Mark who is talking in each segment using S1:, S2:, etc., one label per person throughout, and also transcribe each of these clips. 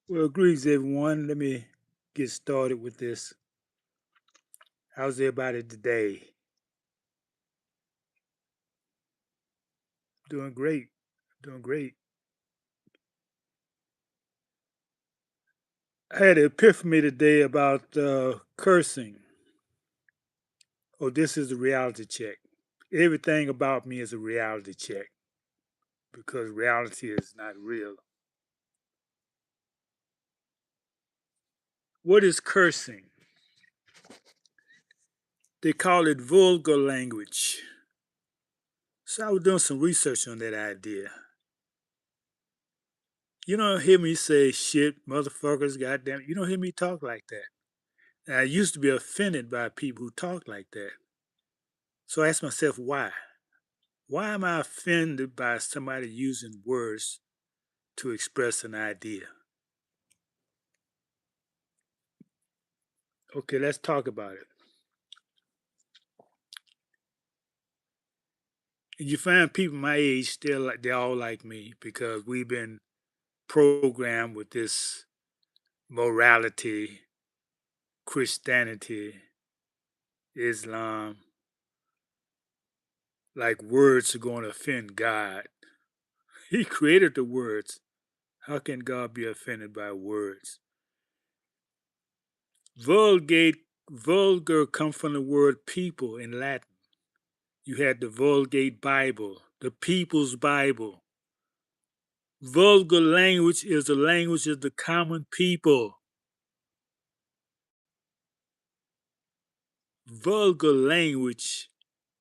S1: Well, greetings everyone. Let me get started with this. How's everybody today? Doing great. Doing great. I had an epiphany today about cursing. Oh, this is a reality check. Everything about me is a reality check because reality is not real. What is cursing? They call it vulgar language. So I was doing some research on that idea. You don't hear me say shit, motherfuckers, goddamn. You don't hear me talk like that. And I used to be offended by people who talk like that. So I asked myself, why? Why am I offended by somebody using words to express an idea? Okay, let's talk about it. And you find people my age still like they're all like me because we've been programmed with this morality, Christianity, Islam, like words are going to offend God. He created the words. How can God be offended by words? Vulgate, vulgar come from the word people in Latin. You had the Vulgate Bible, the People's Bible. Vulgar language is the language of the common people. Vulgar language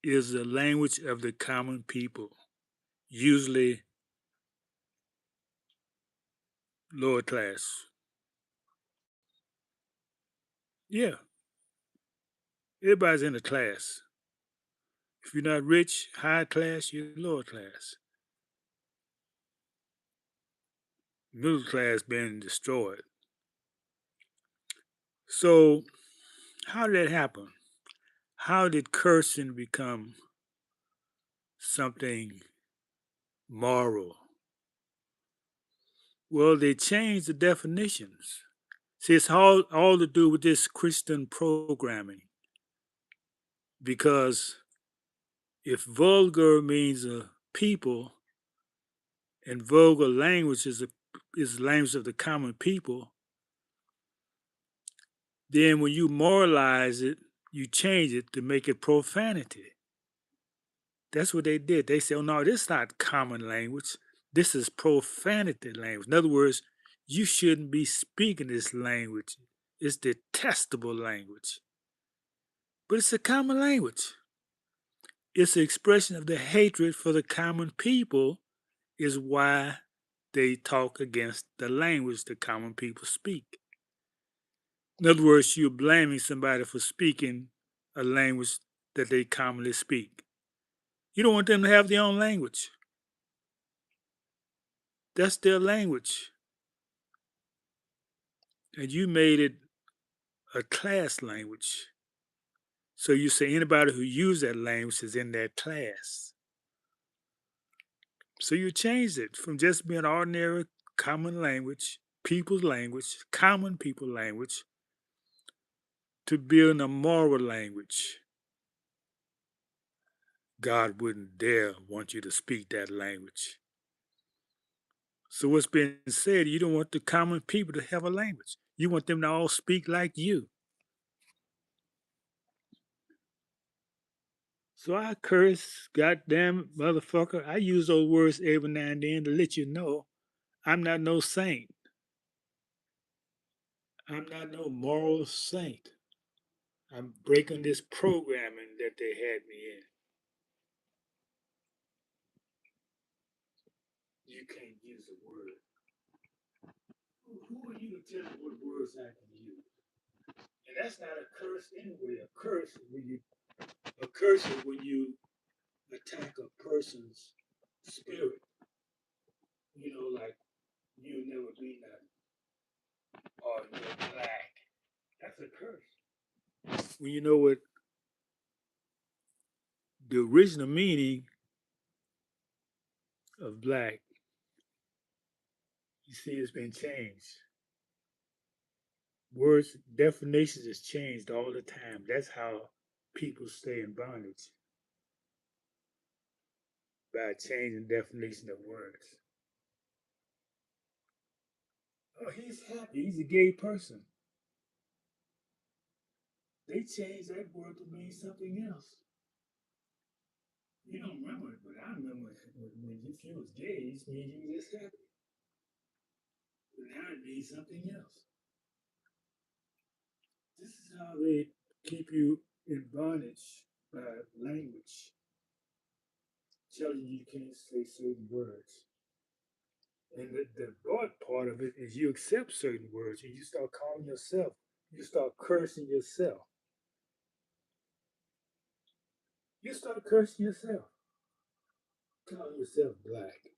S1: is the language of the common people, usually lower class. Yeah, everybody's in a class. If you're not rich, high class, you're lower class. Middle class being destroyed. So, how did that happen? How did cursing become something moral? Well, they changed the definitions. See, it's all to do with this Christian programming. Because if vulgar means a people and vulgar language is the language of the common people, then when you moralize it, you change it to make it profanity. That's what they did. They said, oh, no, this is not common language. This is profanity language. In other words, you shouldn't be speaking this language. It's detestable language. But it's a common language. It's an expression of the hatred for the common people, is why they talk against the language the common people speak. In other words, you're blaming somebody for speaking a language that they commonly speak. You don't want them to have their own language. That's their language. And you made it a class language. So you say anybody who uses that language is in that class. So you changed it from just being ordinary common language, people's language, common people language, to being a moral language. God wouldn't dare want you to speak that language. So what's been said, you don't want the common people to have a language. You want them to all speak like you. So I curse, goddamn motherfucker. I use those words every now and then to let you know I'm not no saint. I'm not no moral saint. I'm breaking this programming that they had me in. You can't use a word. Who are you to tell me what words I can use? And that's not a curse anyway. A curse is when you attack a person's spirit. You know, like you'll never be nothing, or you're black. That's a curse. When you know what the original meaning of black, you see it's been changed. Words definitions is changed all the time. That's how people stay in bondage, by changing definition of words. Oh, he's happy. He's a gay person. They changed that word to mean something else. You don't remember it, but I remember when if you was gay, it means you were just happy. But now it means something else. This is how they keep you in bondage by language, telling you can't say certain words. And the bad part of it is you accept certain words and you start calling yourself, you start cursing yourself. You start cursing yourself, calling yourself black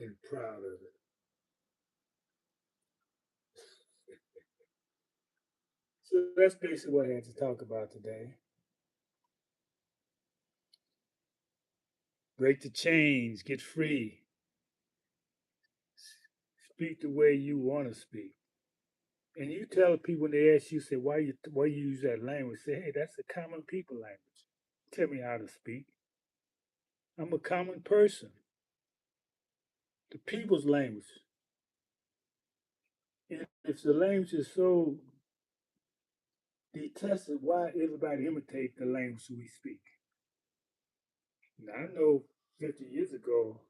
S1: and proud of it. So that's basically what I had to talk about today. Break the chains, get free, speak the way you want to speak. And you tell people when they ask you, say, why you use that language? Say, hey, that's a common people language. Tell me how to speak. I'm a common person. The people's language. And if the language is so detested, why everybody imitate the language we speak? Now, I know 50 years ago,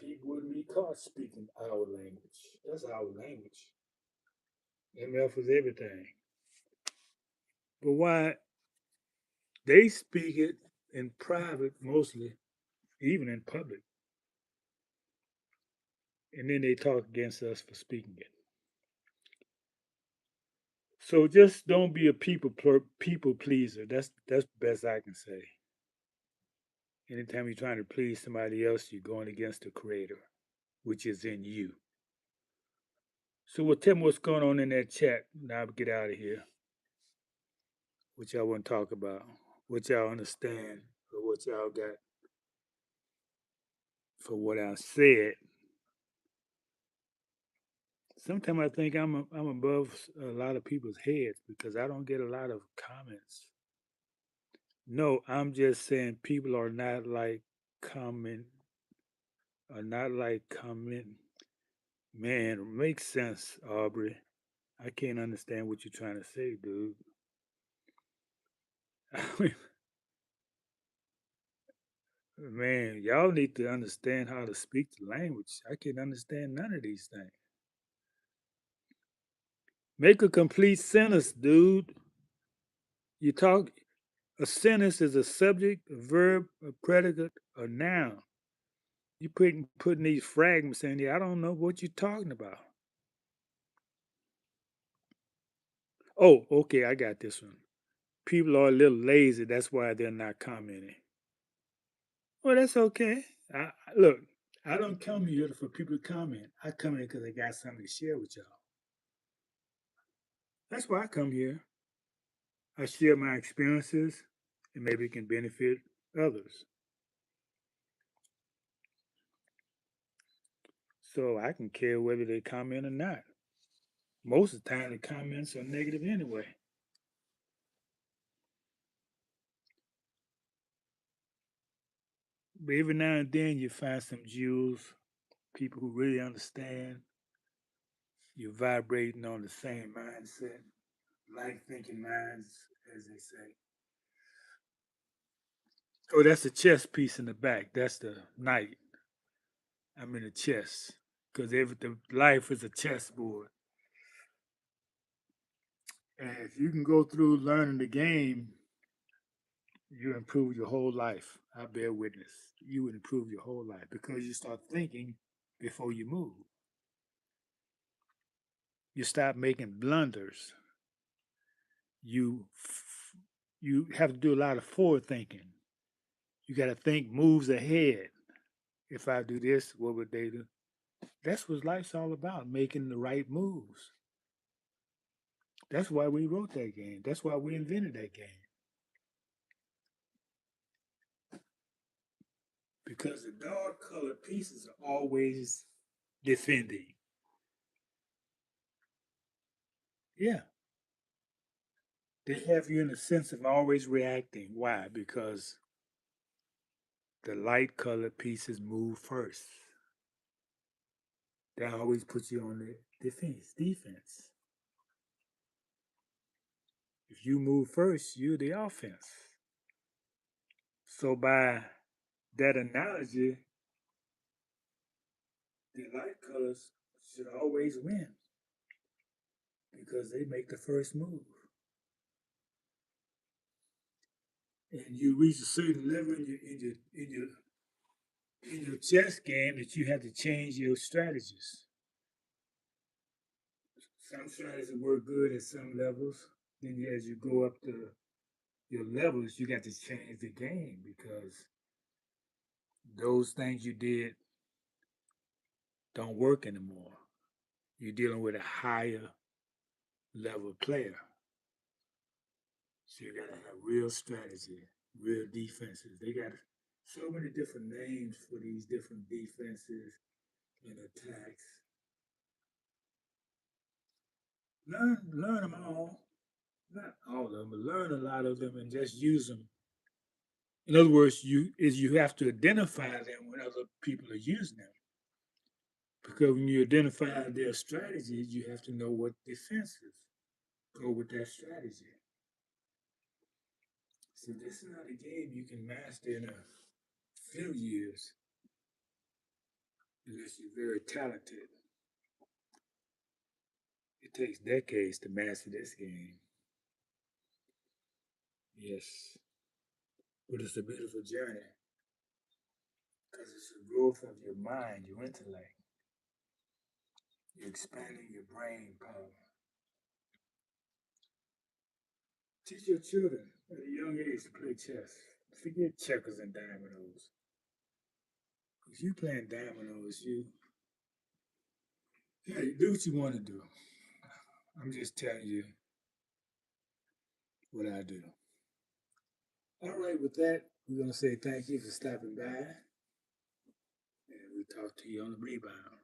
S1: people wouldn't be caught speaking our language. That's our language. MF was everything. But why they speak it in private mostly, even in public, and then they talk against us for speaking it. So just don't be a people pleaser. That's the best I can say. Anytime you're trying to please somebody else, you're going against the Creator, which is in you. So, well, tell me what's going on in that chat. Now I'll get out of here. What y'all want to talk about? What y'all understand, or what y'all got for what I said? Sometimes I think I'm above a lot of people's heads because I don't get a lot of comments. No, I'm just saying people comment are not like comment. Man, it makes sense, Aubrey. I can't understand what you're trying to say, dude. Man, y'all need to understand how to speak the language. I can't understand none of these things. Make a complete sentence, dude. You talk. A sentence is a subject, a verb, a predicate, a noun. You putting these fragments in here. I don't know what you're talking about. Oh, okay, I got this one. People are a little lazy. That's why they're not commenting. Well, that's okay. Look, I don't come here for people to comment. I come here because I got something to share with y'all. That's why I come here. I share my experiences and maybe it can benefit others. So I can care whether they comment or not. Most of the time, the comments are negative anyway. But every now and then, you find some jewels, people who really understand. You're vibrating on the same mindset, like thinking minds, as they say. Oh, that's the chess piece in the back. That's the knight. I'm in the chess because the life is a chessboard. And if you can go through learning the game, you improve your whole life. I bear witness. You would improve your whole life because you start thinking before you move. You stop making blunders. You you have to do a lot of forward thinking. You got to think moves ahead. If I do this, what would they do? That's what life's all about, making the right moves. That's why we wrote that game. That's why we invented that game. Because the dark colored pieces are always defending. Yeah. They have you in a sense of always reacting. Why? Because the light colored pieces move first. That always puts you on the defense. If you move first, you're the offense. So by that analogy, the light colors should always win because they make the first move. And you reach a certain level in your chess game that you have to change your strategies. Some strategies work good at some levels. Then as you go up to your levels, you got to change the game because those things you did don't work anymore. You're dealing with a higher level player. So you gotta have real strategy, real defenses. They got so many different names for these different defenses and attacks. Learn them all. Not all of them, but learn a lot of them and just use them. In other words, you have to identify them when other people are using them. Because when you identify their strategies, you have to know what defenses go with that strategy. So this is not a game you can master in a few years unless you're very talented. It takes decades to master this game. Yes, but it's a beautiful journey because it's the growth of your mind, your intellect. You're expanding your brain power. Teach your children at a young age to play chess. Forget checkers and dominoes. If you playing dominoes, do what you want to do. I'm just telling you what I do. All right, with that, we're gonna say thank you for stopping by, and we'll talk to you on the rebound.